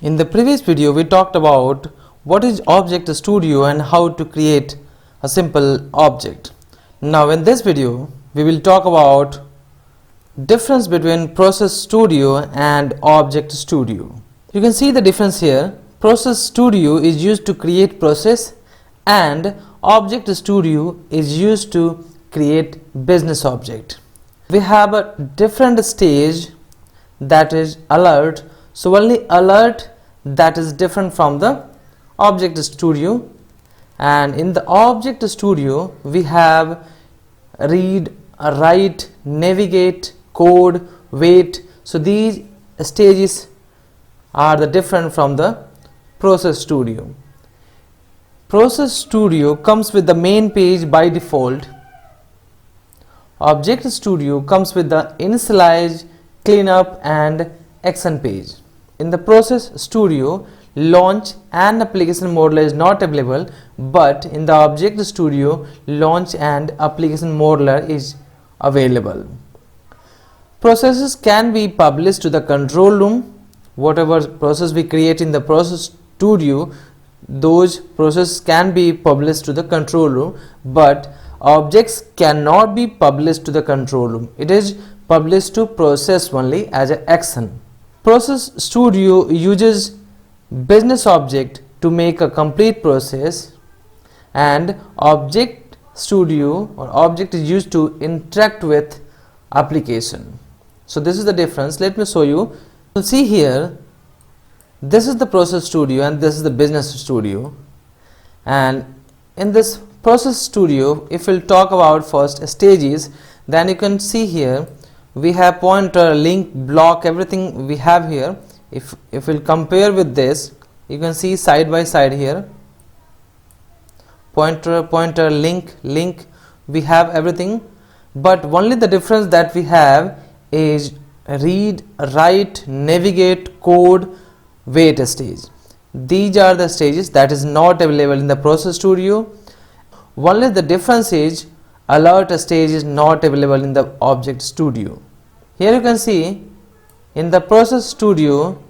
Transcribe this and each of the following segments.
In the previous video, we talked about what is Object Studio and how to create a simple object. Now in this video, we will talk about difference between Process Studio and Object Studio. You can see the difference here. Process Studio is used to create process and Object Studio is used to create business object. We have a different stage, that is alert. So only alert that is different from the Object Studio, and in the Object Studio we have read, write, navigate, code, wait. So these stages are the different from the Process Studio. Process Studio comes with the main page by default. Object Studio comes with the initialize, cleanup and action page. In the Process Studio, launch and application modeler is not available, but in the Object Studio, launch and application modeler is available. Processes can be published to the control room. Whatever process we create in the Process Studio, those processes can be published to the control room, but objects cannot be published to the control room. It is published to process only as an action. Process Studio uses business object to make a complete process, and Object Studio or object is used to interact with application. So this is the difference. Let me show you. So see here, this is the Process Studio and this is the Business Studio, and in this Process Studio, if we'll talk about first stages, then you can see here we have pointer, link, block, everything we have here. If we'll compare with this, you can see side by side here, pointer, link, we have everything, but only the difference that we have is read, write, navigate, code, wait stage. These are the stages that is not available in the Process Studio. Only the difference is alert stage is not available in the Object Studio. Here you can see in the Process Studio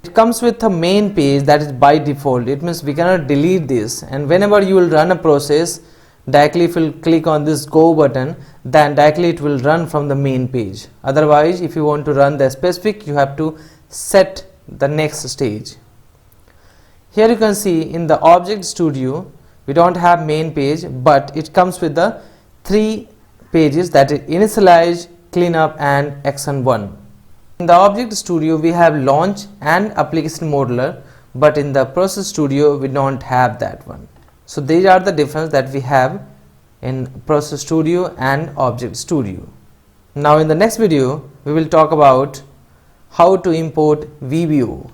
it comes with a main page that is by default. It means we cannot delete this, and whenever you will run a process, directly if you will click on this go button, then directly it will run from the main page. Otherwise, if you want to run the specific, you have to set the next stage. Here you can see in the Object Studio we don't have main page, but it comes with the 3 pages, that is initialize, cleanup and action 1. In the Object Studio we have launch and application modeler, but in the Process Studio we don't have that one. So these are the difference that we have in Process Studio and Object Studio. Now in the next video we will talk about how to import VBO.